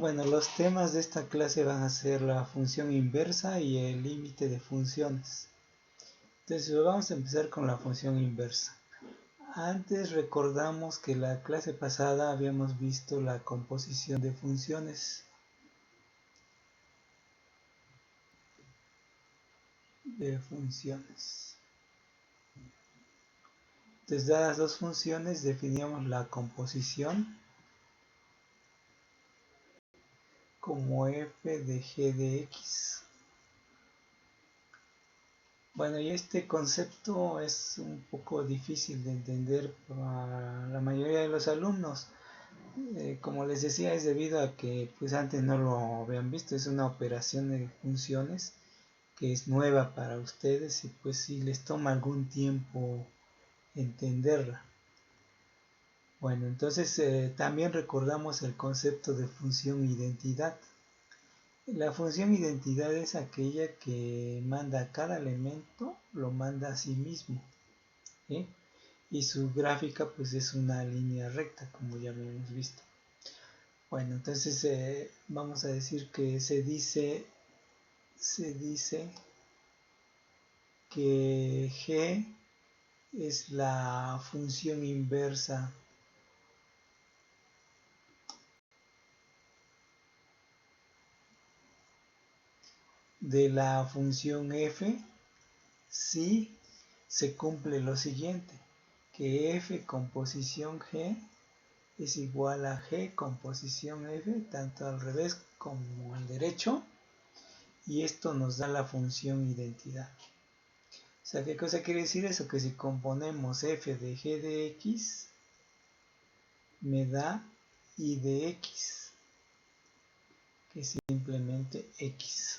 Bueno, los temas de esta clase van a ser la función inversa y el límite de funciones. Entonces vamos a empezar con la función inversa. Antes recordamos que la clase pasada habíamos visto la composición de funciones. Entonces, dadas dos funciones, definíamos la composición como f de g de x. Bueno, y este concepto es un poco difícil de entender para la mayoría de los alumnos. Como les decía, es debido a que pues antes no lo habían visto. Es una operación de funciones que es nueva para ustedes y pues sí les toma algún tiempo entenderla. Bueno, entonces también recordamos el concepto de función identidad. La función identidad es aquella que manda a cada elemento, lo manda a sí mismo, ¿sí? Y su gráfica pues es una línea recta, como ya habíamos visto. Bueno, entonces vamos a decir que se dice que g es la función inversa de la función f si se cumple lo siguiente, que f composición g es igual a g composición f, tanto al revés como al derecho, y esto nos da la función identidad. O sea, ¿qué cosa quiere decir eso? Que si componemos f de g de x, me da y de x, que es simplemente x.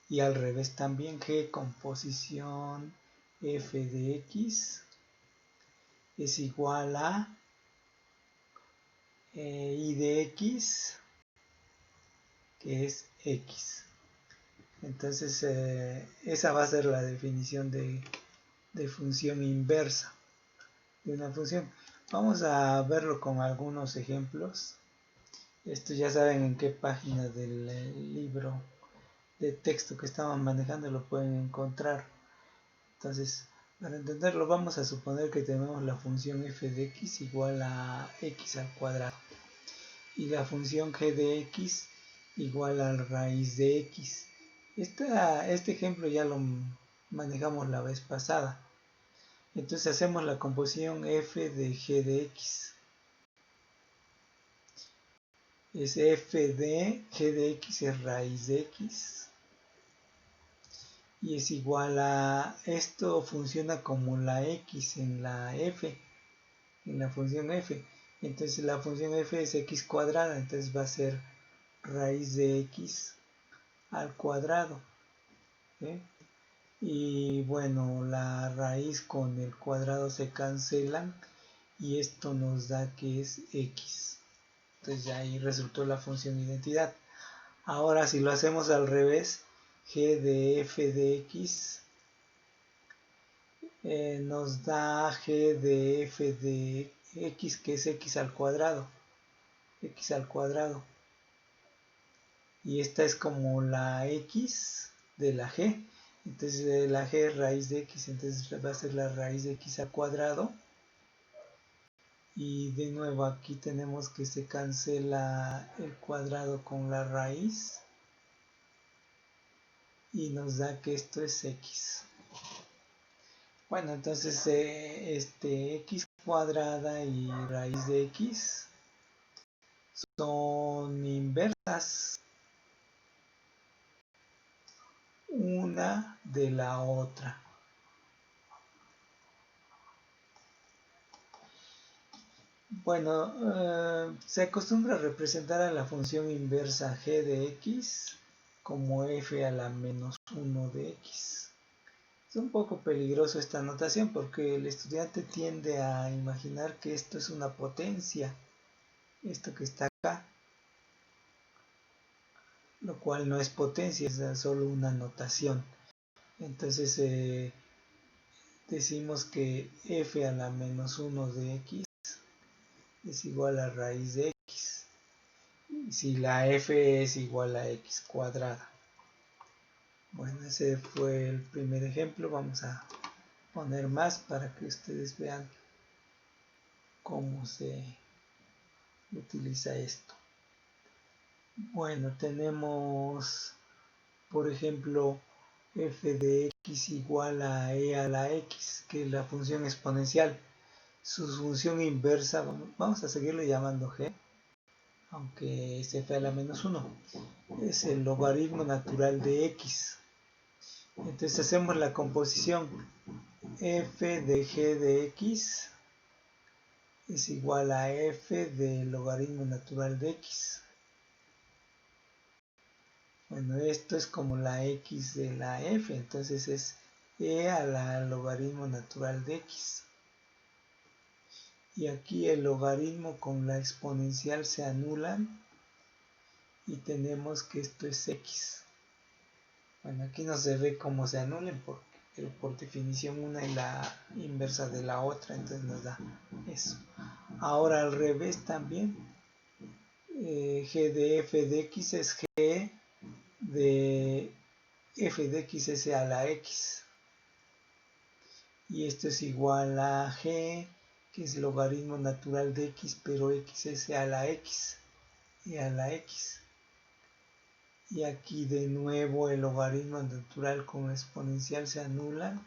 Y al revés también, g composición f de x es igual a y de x, que es x. Entonces esa va a ser la definición de función inversa de una función. Vamos a verlo con algunos ejemplos. Esto ya saben en qué página del libro de texto que estaban manejando lo pueden encontrar. Entonces, para entenderlo vamos a suponer que tenemos la función f de x igual a x al cuadrado y la función g de x igual a la raíz de x. Este ejemplo ya lo manejamos la vez pasada. Entonces hacemos la composición f de g de x. Es f de g de x es raíz de x. Y es igual a, esto funciona como la x en la f, en la función f. Entonces la función f es x cuadrada, entonces va a ser raíz de x al cuadrado. ¿Sí? Y bueno, la raíz con el cuadrado se cancelan y esto nos da que es x. Entonces ya ahí resultó la función identidad. Ahora si lo hacemos al revés, g de f de x nos da g de f de x, que es x al cuadrado. X al cuadrado. Y esta es como la x de la g. Entonces la g es raíz de x, entonces va a ser la raíz de x al cuadrado. Y de nuevo aquí tenemos que se cancela el cuadrado con la raíz. Y nos da que esto es x. Bueno, entonces x cuadrada y raíz de x son inversas una de la otra. Bueno, se acostumbra a representar a la función inversa g de x como f a la menos 1 de x. Es un poco peligroso esta notación porque el estudiante tiende a imaginar que esto es una potencia, esto que está acá, lo cual no es potencia, es solo una notación. Entonces decimos que f a la menos 1 de x es igual a raíz de x. si la f es igual a x cuadrada. Bueno, ese fue el primer ejemplo. Vamos a poner más para que ustedes vean cómo se utiliza esto. Bueno, tenemos, por ejemplo, f de x igual a e a la x, que es la función exponencial. Su función inversa, vamos a seguirle llamando g, aunque es f a la menos 1, es el logaritmo natural de x. Entonces hacemos la composición. F de g de x es igual a f del logaritmo natural de x. Bueno, esto es como la x de la f, entonces es e a la logaritmo natural de x. Y aquí el logaritmo con la exponencial se anulan y tenemos que esto es x. Bueno, aquí no se ve cómo se anulen, pero por definición una es la inversa de la otra, entonces nos da eso. Ahora al revés también, g de f de x es g de f de x es a la x. Y esto es igual a g, que es logaritmo natural de x, pero x es a la x, y a la x. Y aquí de nuevo el logaritmo natural con exponencial se anulan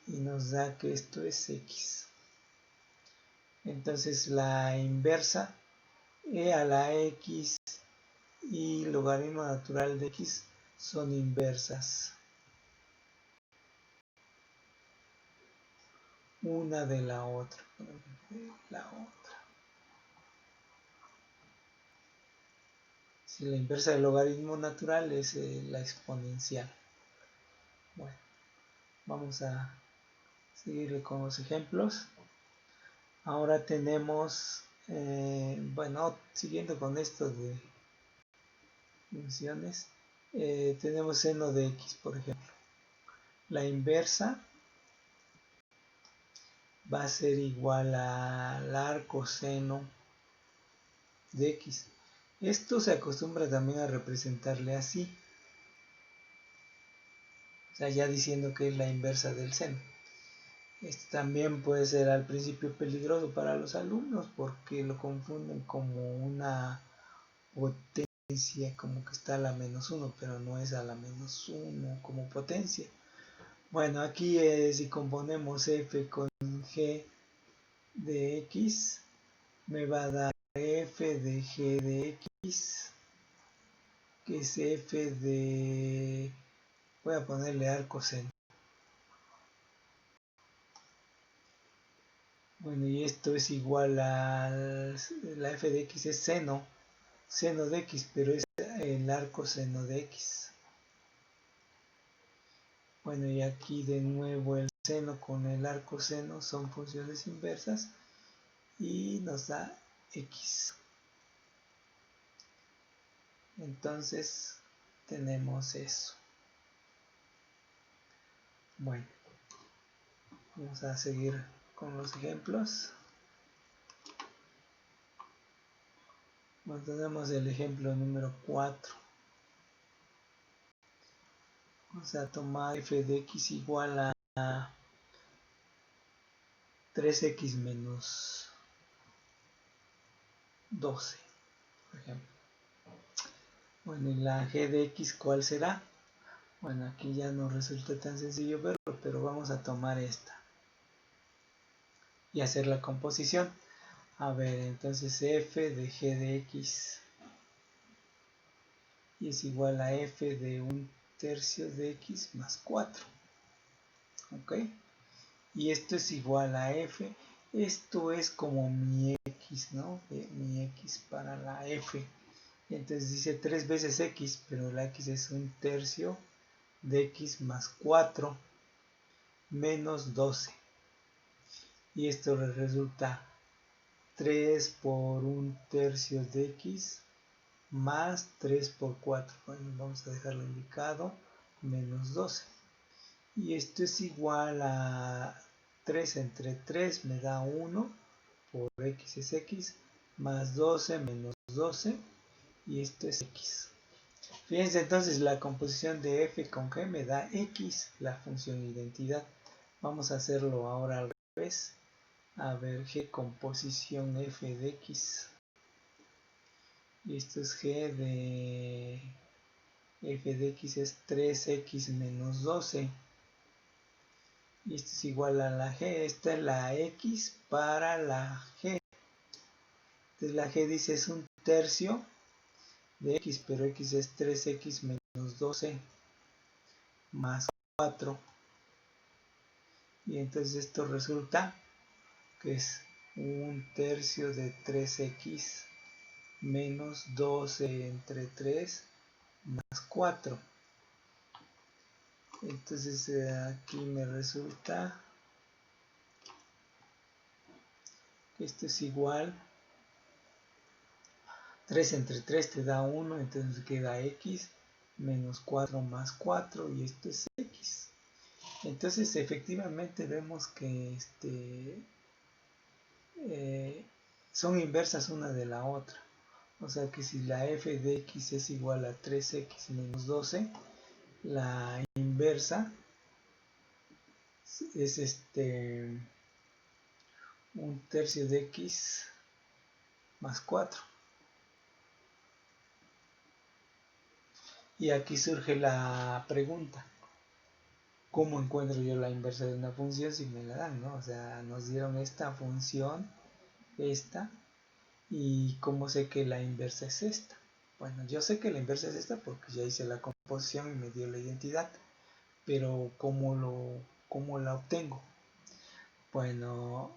y nos da que esto es x. Entonces la inversa, e a la x y logaritmo natural de x son inversas una de la otra. Si la inversa del logaritmo natural es la exponencial. Bueno, vamos a seguir con los ejemplos. Ahora tenemos, bueno, siguiendo con esto de funciones, tenemos seno de x, por ejemplo. La inversa va a ser igual al arco seno de x. Esto se acostumbra también a representarle así, o sea, ya diciendo que es la inversa del seno. Esto también puede ser al principio peligroso para los alumnos porque lo confunden como una potencia, como que está a la menos 1, pero no es a la menos 1 como potencia. Bueno, aquí si componemos f con g de x, me va a dar f de g de x, que es f de, voy a ponerle arco seno. Bueno, y esto es igual a la f de x es seno de x, pero es el arco seno de x. Bueno, y aquí de nuevo el seno con el arco seno son funciones inversas y nos da x. Entonces tenemos eso. Bueno, vamos a seguir con los ejemplos. Bueno, tenemos el ejemplo número 4. Vamos a tomar f de x igual a 3x menos 12, por ejemplo. Bueno, y la g de x, ¿cuál será? Bueno, aquí ya no resulta tan sencillo verlo, pero vamos a tomar esta y hacer la composición. A ver, entonces f de g de x y es igual a f de 1/3 de x más 4. ¿Ok? Y esto es igual a f. Esto es como mi x, ¿no? Mi x para la f. Entonces dice 3 veces x, pero la x es 1/3 de x más 4 menos 12. Y esto resulta 3 por 1/3 de x más 3 por 4. Bueno, vamos a dejarlo indicado, menos 12. Y esto es igual a 3 entre 3 me da 1, por x es x, más 12 menos 12. y esto es x. Fíjense entonces, la composición de f con g me da x, la función identidad. Vamos a hacerlo ahora al revés. A ver, g composición f de x. Y esto es g de f de x es 3x menos 12. Y esto es igual a la g. Esta es la x para la g. Entonces la g dice es un tercio de x, pero x es 3x menos 12 más 4. Y entonces esto resulta que es un tercio de 3x menos 12 entre 3 más 4. Entonces aquí me resulta que esto es igual, 3 entre 3 te da 1, entonces queda x menos 4 más 4 y esto es x. Entonces efectivamente vemos que son inversas una de la otra. O sea que si la f de x es igual a 3x menos 12, la inversa es un tercio de x más 4. Y aquí surge la pregunta: ¿cómo encuentro yo la inversa de una función si me la dan, ¿no? O sea, nos dieron esta función, esta, y ¿cómo sé que la inversa es esta? Bueno, yo sé que la inversa es esta porque ya hice la composición y me dio la identidad, pero ¿cómo la obtengo? Bueno,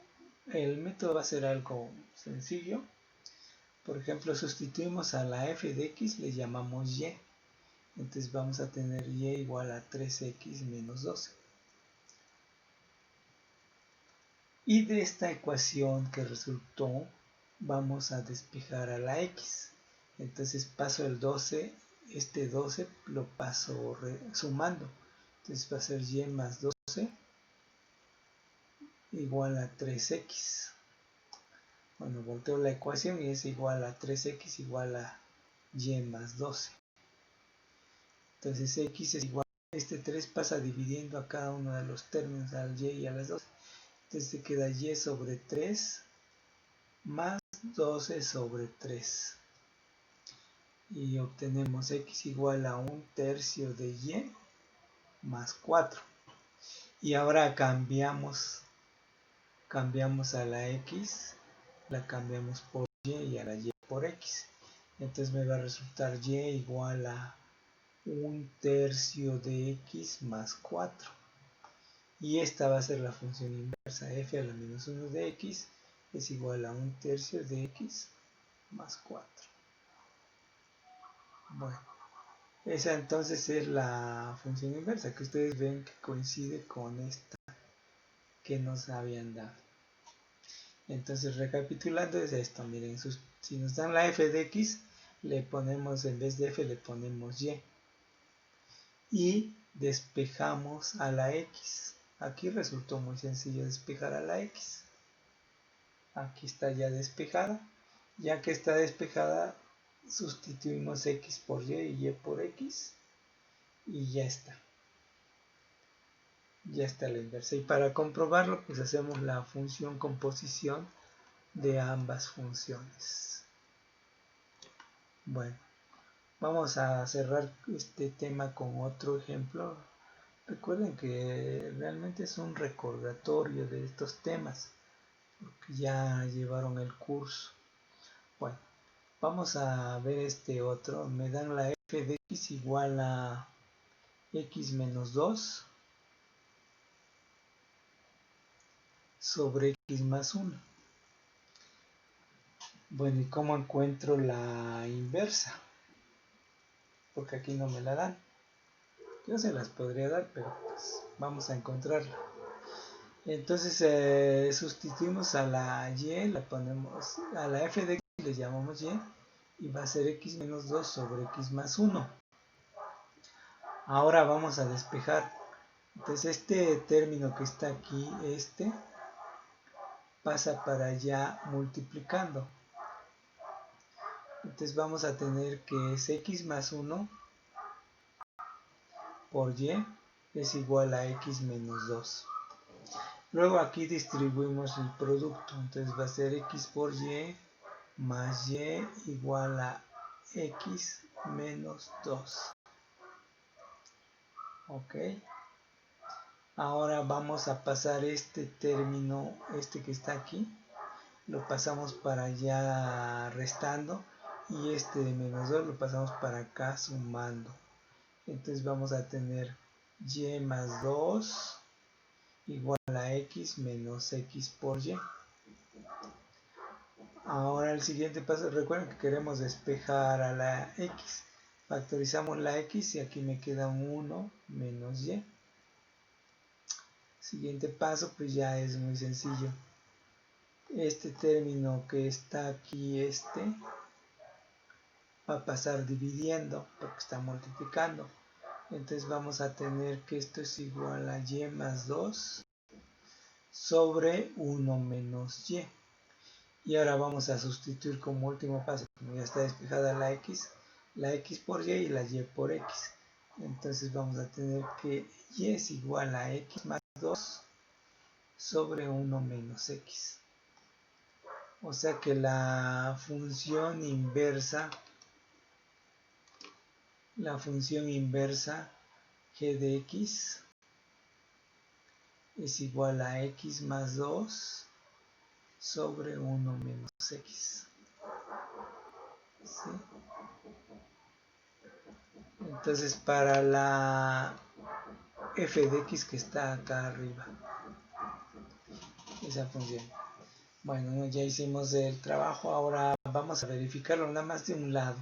el método va a ser algo sencillo. Por ejemplo, sustituimos a la f de x, le llamamos y. Entonces vamos a tener y igual a 3x menos 12. Y de esta ecuación que resultó, vamos a despejar a la x. Entonces paso el 12, este 12 lo paso sumando. Entonces va a ser y más 12 igual a 3x. Bueno, volteo la ecuación y es igual a 3x igual a y más 12. Entonces x es igual, este 3 pasa dividiendo a cada uno de los términos, al y y a las 12. Entonces te queda y sobre 3 más 12 sobre 3. Y obtenemos x igual a un tercio de y más 4. Y ahora cambiamos a la x, la cambiamos por y a la y por x. Entonces me va a resultar y igual a un tercio de x más 4. Y esta va a ser la función inversa, f a la menos 1 de x es igual a un tercio de x más 4. Bueno, esa entonces es la función inversa, que ustedes ven que coincide con esta que nos habían dado. Entonces, recapitulando, es esto. Miren, si nos dan la f de x, le ponemos, en vez de f, le ponemos y. Y despejamos a la x. Aquí resultó muy sencillo despejar a la x. Aquí está ya despejada. Ya que está despejada, sustituimos x por y por x. Y ya está. Ya está la inversa. Y para comprobarlo, pues hacemos la función composición de ambas funciones. Bueno, vamos a cerrar este tema con otro ejemplo. Recuerden que realmente es un recordatorio de estos temas, porque ya llevaron el curso. Bueno, vamos a ver este otro. Me dan la f de x igual a x menos 2 sobre x más 1. Bueno, ¿y cómo encuentro la inversa? Porque aquí no me la dan. Yo se las podría dar, pero pues vamos a encontrarla. Entonces sustituimos a la y, la ponemos a la f de x, le llamamos y va a ser x menos 2 sobre x más 1. Ahora vamos a despejar. Entonces este término que está aquí, pasa para allá multiplicando. Entonces vamos a tener que es x más 1 por y es igual a x menos 2. Luego aquí distribuimos el producto, entonces va a ser x por y más y igual a x menos 2. Ok. Ahora vamos a pasar este término, este que está aquí, lo pasamos para allá restando, y este de menos 2 lo pasamos para acá sumando. Entonces vamos a tener y más 2 igual a x menos x por y. Ahora el siguiente paso, recuerden que queremos despejar a la x. Factorizamos la x y aquí me queda un 1 menos y. Siguiente paso, pues ya es muy sencillo. Este término que está aquí, va a pasar dividiendo porque está multiplicando. Entonces vamos a tener que esto es igual a y más 2 sobre 1 menos y. Y ahora vamos a sustituir como último paso, como ya está despejada la x por y la y por x. Entonces vamos a tener que y es igual a x más 2 sobre 1 menos x. O sea que la función inversa g de x es igual a x más 2 sobre 1 menos x. ¿Sí? Entonces para la f de x que está acá arriba, esa función. Bueno, ya hicimos el trabajo, ahora vamos a verificarlo nada más de un lado.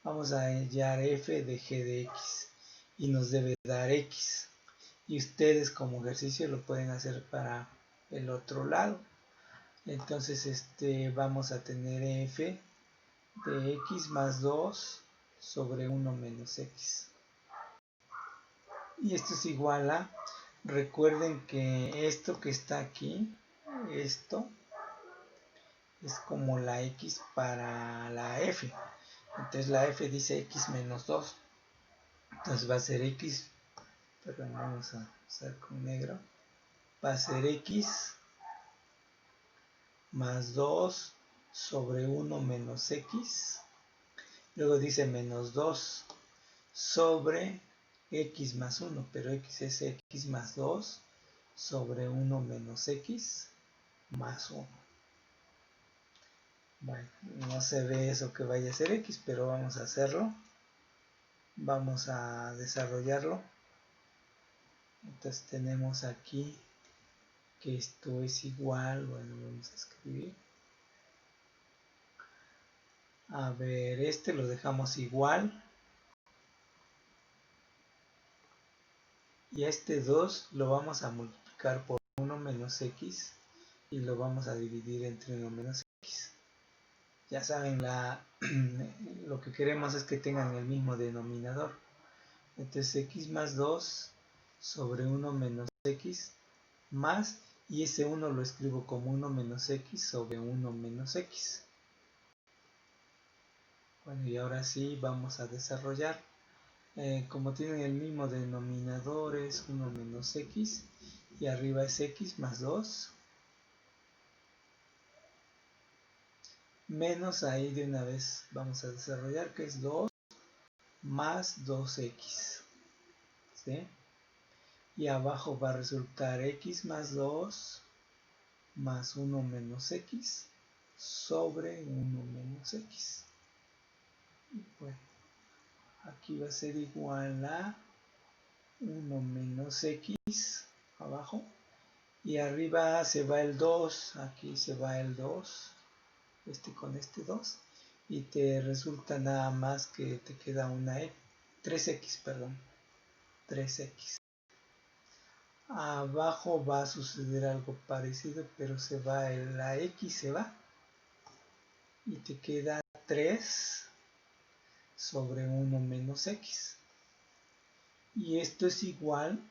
Vamos a hallar f de g de x y nos debe dar x. Y ustedes como ejercicio lo pueden hacer para el otro lado. Entonces vamos a tener f de x más 2 sobre 1 menos x. Y esto es igual a, recuerden que esto que está aquí, esto es como la x para la f. Entonces la f dice x menos 2. Entonces va a ser x, perdón, vamos a usar con negro. Va a ser x más 2 sobre 1 menos x. Luego dice menos 2 sobre x más 1, pero x es x más 2 sobre 1 menos x más 1. Bueno, no se ve eso que vaya a ser x, pero vamos a hacerlo. Vamos a desarrollarlo. Entonces tenemos aquí que esto es igual, bueno, vamos a escribir. A ver, lo dejamos igual. Y a 2 lo vamos a multiplicar por 1 menos x y lo vamos a dividir entre 1 menos x. Ya saben, lo que queremos es que tengan el mismo denominador. Entonces x más 2 sobre 1 menos x más, y ese 1 lo escribo como 1 menos x sobre 1 menos x. Bueno, y ahora sí vamos a desarrollar. Como tienen el mismo denominador, es 1 menos x y arriba es x más 2 menos, ahí de una vez vamos a desarrollar, que es 2 más 2x, ¿sí? Y abajo va a resultar x más 2 más 1 menos x sobre 1 menos x. Bueno, aquí va a ser igual a 1 menos x abajo, y arriba se va el 2, aquí se va el 2, con 2, y te resulta nada más que te queda una 3x, perdón, 3x. Abajo va a suceder algo parecido, pero la x se va, y te queda 3 sobre 1 menos x. Y esto es igual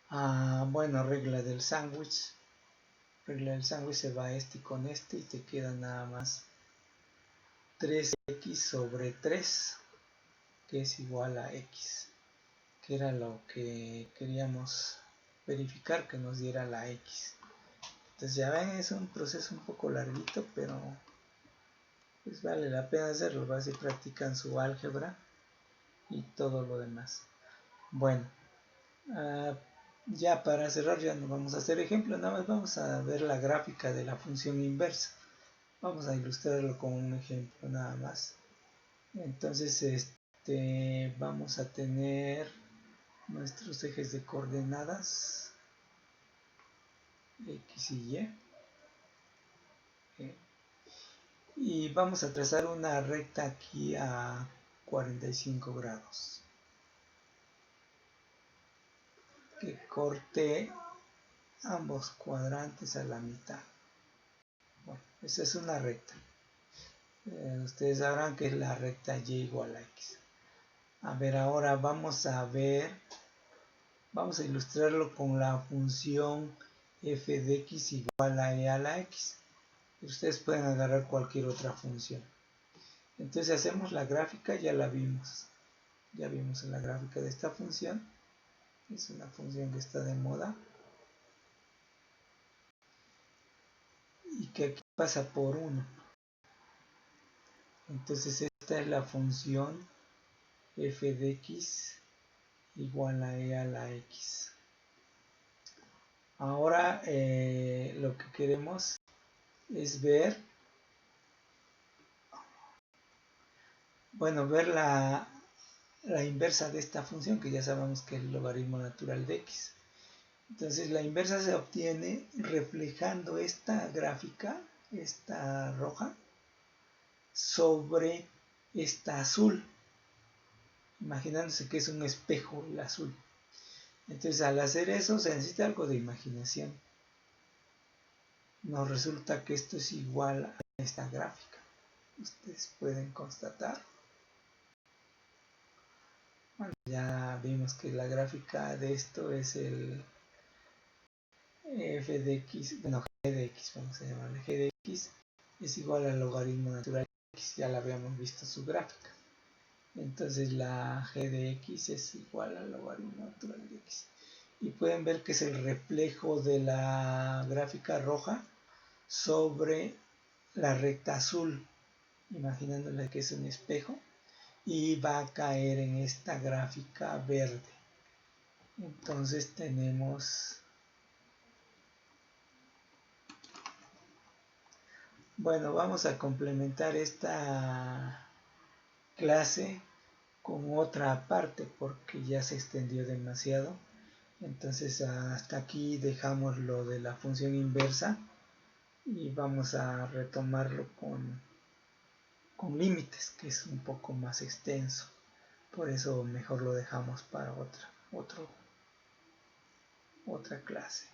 a, bueno, regla del sándwich, regla del sándwich se va este con este y te queda nada más 3x sobre 3, que es igual a x, que era lo que queríamos verificar, que nos diera la x. Entonces ya ven, es un proceso un poco larguito, pero pues vale la pena hacerlo. Vas y practican su álgebra y todo lo demás. Bueno, ya para cerrar, ya no vamos a hacer ejemplos, nada más vamos a ver la gráfica de la función inversa. Vamos a ilustrarlo con un ejemplo nada más. Entonces vamos a tener nuestros ejes de coordenadas x y y. Y vamos a trazar una recta aquí a 45 grados que corte ambos cuadrantes a la mitad. Bueno, esa es una recta. Ustedes sabrán que es la recta y igual a x. A ver, ahora vamos a ilustrarlo con la función f de x igual a e a la x. Ustedes pueden agarrar cualquier otra función. Entonces hacemos la gráfica, ya la vimos. Ya vimos en la gráfica de esta función. Es una función que está de moda. Y que aquí pasa por 1. Entonces esta es la función f de x igual a e a la x. Ahora lo que queremos es ver la inversa de esta función, que ya sabemos que es el logaritmo natural de x. Entonces la inversa se obtiene reflejando esta gráfica, esta roja, sobre esta azul, imaginándose que es un espejo el azul. Entonces al hacer eso se necesita algo de imaginación. Nos resulta que esto es igual a esta gráfica. Ustedes pueden constatar. Bueno, ya vimos que la gráfica de esto es el f de x, bueno, g de x, vamos a llamarle g de x, es igual al logaritmo natural de x, ya la habíamos visto su gráfica. Entonces la g de x es igual al logaritmo natural de x. Y pueden ver que es el reflejo de la gráfica roja sobre la recta azul, imaginándole que es un espejo, y va a caer en esta gráfica verde. Entonces tenemos, bueno, vamos a complementar esta clase con otra parte porque ya se extendió demasiado. Entonces hasta aquí dejamos lo de la función inversa y vamos a retomarlo con límites, que es un poco más extenso. Por eso mejor lo dejamos para otra clase.